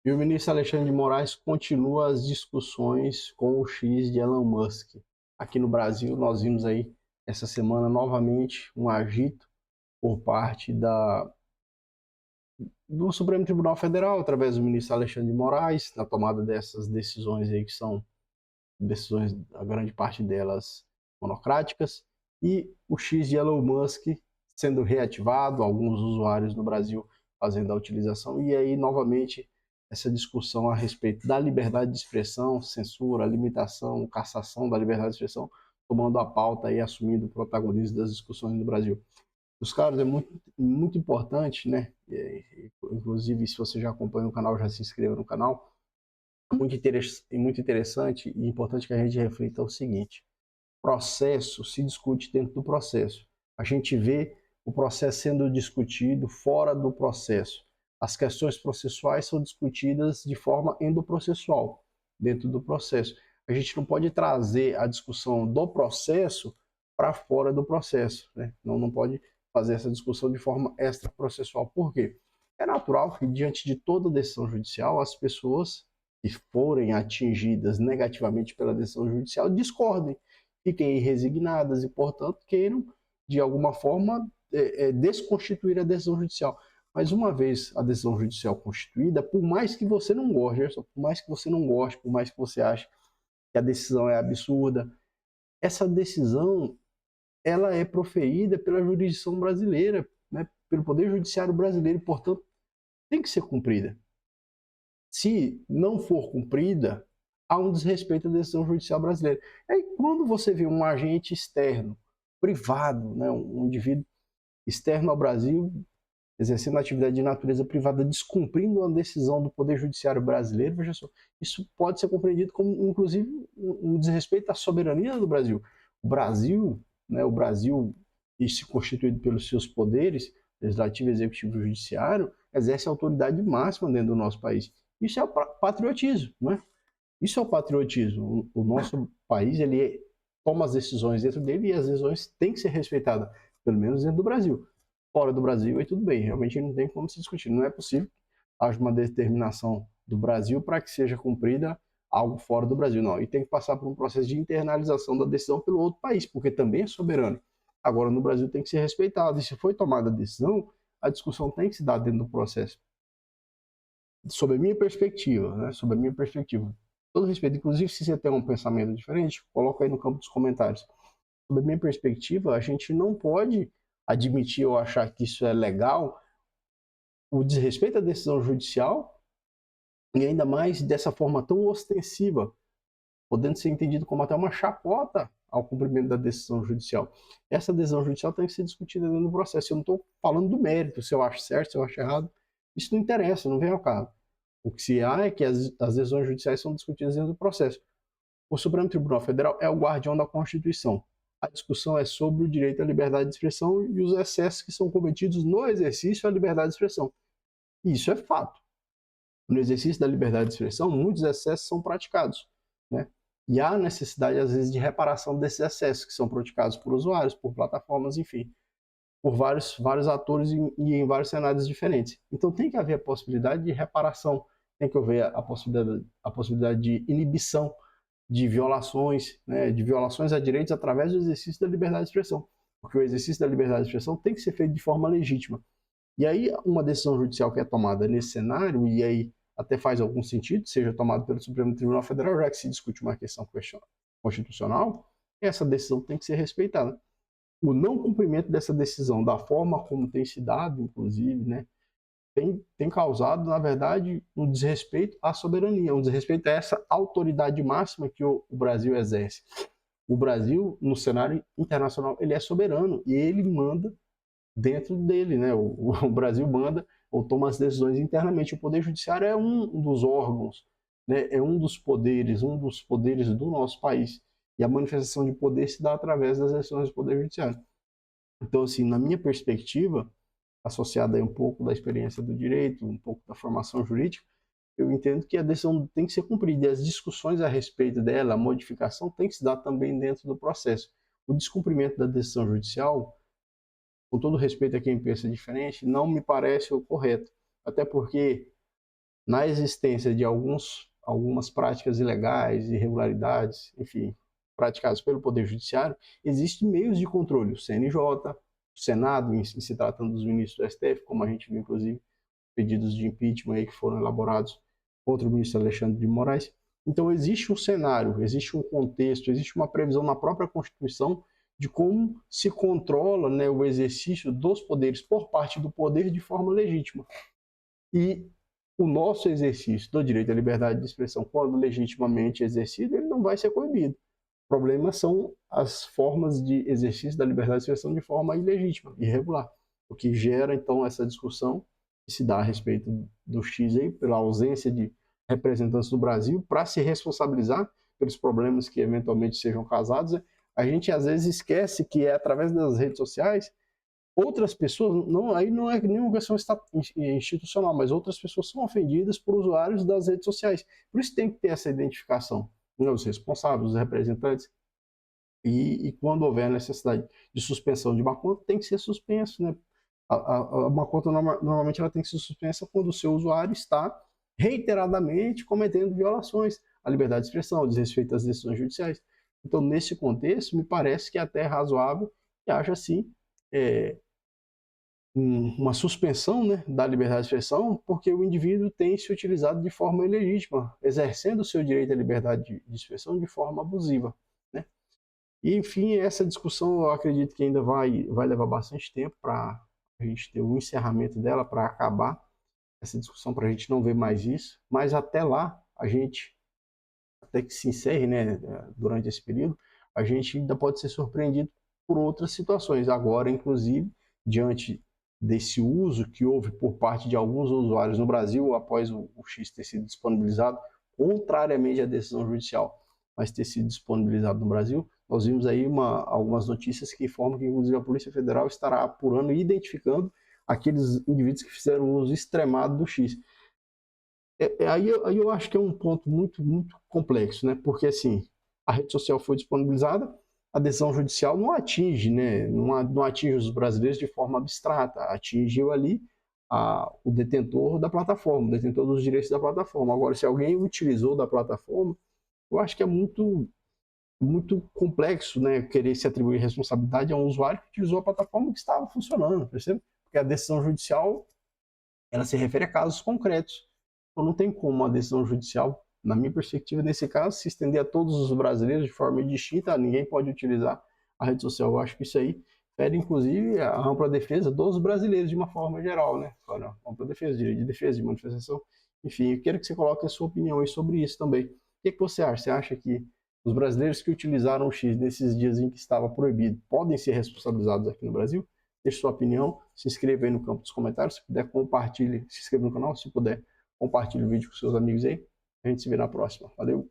E o ministro Alexandre de Moraes continua as discussões com o X de Elon Musk. Aqui no Brasil, nós vimos aí essa semana novamente um agito por parte do Supremo Tribunal Federal, através do ministro Alexandre de Moraes, na tomada dessas decisões aí que são decisões, a grande parte delas monocráticas, e o X de Elon Musk sendo reativado, alguns usuários no Brasil fazendo a utilização, e aí novamente essa discussão a respeito da liberdade de expressão, censura, limitação, cassação da liberdade de expressão, tomando a pauta e assumindo o protagonismo das discussões no Brasil. Os caras é muito importante, né? Inclusive, se você já acompanha o canal, já se inscreva no canal. Muito interessante e importante que a gente reflita o seguinte: processo se discute dentro do processo. A gente vê o processo sendo discutido fora do processo. As questões processuais são discutidas de forma endoprocessual, dentro do processo. A gente não pode trazer a discussão do processo para fora do processo, né? Não pode fazer essa discussão de forma extraprocessual. Por quê? É natural que, diante de toda decisão judicial, as pessoas que forem atingidas negativamente pela decisão judicial discordem, fiquem resignadas e, portanto, queiram, de alguma forma, desconstituir a decisão judicial. Mas uma vez a decisão judicial constituída, por mais que você não goste, por mais que você não goste, por mais que você ache que a decisão é absurda, essa decisão ela é proferida pela jurisdição brasileira, né, pelo Poder Judiciário brasileiro, e, portanto, tem que ser cumprida. Se não for cumprida, há um desrespeito à decisão judicial brasileira. E aí, quando você vê um agente externo, privado, né, um indivíduo externo ao Brasil, exercendo atividade de natureza privada, descumprindo uma decisão do Poder Judiciário brasileiro, veja só, isso pode ser compreendido como, inclusive, um desrespeito à soberania do Brasil. O Brasil, né, o Brasil, se constituído pelos seus poderes, legislativo, executivo e judiciário, exerce a autoridade máxima dentro do nosso país. Isso é o patriotismo, não é? Isso é o patriotismo. O nosso país, ele toma as decisões dentro dele e as decisões têm que ser respeitadas, pelo menos dentro do Brasil. Fora do Brasil, aí tudo bem, realmente não tem como se discutir. Não é possível haja uma determinação do Brasil para que seja cumprida algo fora do Brasil, não. E tem que passar por um processo de internalização da decisão pelo outro país, porque também é soberano. Agora, no Brasil tem que ser respeitado. E se foi tomada a decisão, a discussão tem que se dar dentro do processo. Sob a minha perspectiva, né? Sob a minha perspectiva. Todo respeito, inclusive se você tem um pensamento diferente, coloca aí no campo dos comentários. Sob a minha perspectiva, a gente não pode admitir ou achar que isso é legal, o desrespeito à decisão judicial, e ainda mais dessa forma tão ostensiva, podendo ser entendido como até uma chacota ao cumprimento da decisão judicial. Essa decisão judicial tem que ser discutida dentro do processo. Eu não estou falando do mérito, se eu acho certo, se eu acho errado. Isso não interessa, não vem ao caso. O que se há é que as decisões judiciais são discutidas dentro do processo. O Supremo Tribunal Federal é o guardião da Constituição. A discussão é sobre o direito à liberdade de expressão e os excessos que são cometidos no exercício à liberdade de expressão. E isso é fato. No exercício da liberdade de expressão, muitos excessos são praticados, né? E há necessidade, às vezes, de reparação desses excessos que são praticados por usuários, por plataformas, enfim, por vários atores e em vários cenários diferentes. Então tem que haver a possibilidade de reparação, tem que haver a possibilidade de inibição de violações, né, de violações a direitos através do exercício da liberdade de expressão. Porque o exercício da liberdade de expressão tem que ser feito de forma legítima. E aí, uma decisão judicial que é tomada nesse cenário, e aí até faz algum sentido, seja tomada pelo Supremo Tribunal Federal, já que se discute uma questão constitucional, essa decisão tem que ser respeitada. O não cumprimento dessa decisão, da forma como tem se dado, inclusive, né, tem causado, na verdade, um desrespeito à soberania, um desrespeito a essa autoridade máxima que o Brasil exerce. O Brasil, no cenário internacional, ele é soberano e ele manda dentro dele, né? O Brasil manda ou toma as decisões internamente. O Poder Judiciário é um dos órgãos, né? É um dos poderes do nosso país. E a manifestação de poder se dá através das decisões do Poder Judiciário. Então, assim, na minha perspectiva, associada aí um pouco da experiência do direito, um pouco da formação jurídica, eu entendo que a decisão tem que ser cumprida e as discussões a respeito dela, a modificação, tem que se dar também dentro do processo. O descumprimento da decisão judicial, com todo respeito a quem pensa diferente, não me parece o correto. Até porque na existência de algumas práticas ilegais, irregularidades, enfim, praticadas pelo Poder Judiciário, existem meios de controle. O CNJ, o Senado, em se tratando dos ministros do STF, como a gente viu, inclusive, pedidos de impeachment aí que foram elaborados contra o ministro Alexandre de Moraes. Então, existe um cenário, existe um contexto, existe uma previsão na própria Constituição de como se controla, né, o exercício dos poderes por parte do poder de forma legítima. E o nosso exercício do direito à liberdade de expressão, quando legitimamente exercido, ele não vai ser coibido. O problema são as formas de exercício da liberdade de expressão de forma ilegítima, irregular, o que gera, então, essa discussão que se dá a respeito do X aí, pela ausência de representantes do Brasil, para se responsabilizar pelos problemas que eventualmente sejam causados. A gente, às vezes, esquece que é através das redes sociais outras pessoas, não, aí não é nenhuma questão institucional, mas outras pessoas são ofendidas por usuários das redes sociais. Por isso tem que ter essa identificação, né, os responsáveis, os representantes, e quando houver necessidade de suspensão de uma conta, tem que ser suspenso, né? Uma conta normalmente ela tem que ser suspensa quando o seu usuário está reiteradamente cometendo violações à liberdade de expressão, desrespeito às decisões judiciais. Então, nesse contexto, me parece que é até razoável que haja, sim, uma suspensão, né, da liberdade de expressão, porque o indivíduo tem se utilizado de forma ilegítima, exercendo o seu direito à liberdade de expressão de forma abusiva, né? E, enfim, essa discussão eu acredito que ainda vai levar bastante tempo para a gente ter um encerramento dela, para acabar essa discussão, para a gente não ver mais isso, mas até lá, a gente, até que se encerre, né, durante esse período, a gente ainda pode ser surpreendido por outras situações. Agora, inclusive, diante desse uso que houve por parte de alguns usuários no Brasil, após o X ter sido disponibilizado, contrariamente à decisão judicial, mas ter sido disponibilizado no Brasil, nós vimos aí algumas notícias que informam que, inclusive, a Polícia Federal estará apurando e identificando aqueles indivíduos que fizeram uso extremado do X. Aí eu acho que é um ponto muito, muito complexo, né? Porque, assim, a rede social foi disponibilizada, a decisão judicial não atinge, né? Não atinge os brasileiros de forma abstrata, atingiu ali o detentor da plataforma, o detentor dos direitos da plataforma. Agora, se alguém utilizou da plataforma, eu acho que é muito, muito complexo, né? Querer se atribuir responsabilidade a um usuário que utilizou a plataforma que estava funcionando, percebe? Porque a decisão judicial, ela se refere a casos concretos. Então não tem como uma decisão judicial, na minha perspectiva, nesse caso, se estender a todos os brasileiros de forma indistinta, ninguém pode utilizar a rede social. Eu acho que isso aí fere, inclusive, a ampla defesa dos brasileiros de uma forma geral, né? Olha, ampla defesa, direito de defesa, de manifestação. Enfim, eu quero que você coloque a sua opinião aí sobre isso também. O que você acha? Você acha que os brasileiros que utilizaram o X nesses dias em que estava proibido podem ser responsabilizados aqui no Brasil? Deixe sua opinião, se inscreva aí no campo dos comentários, se puder compartilhe, se inscreva no canal, se puder compartilhe o vídeo com seus amigos aí. A gente se vê na próxima. Valeu!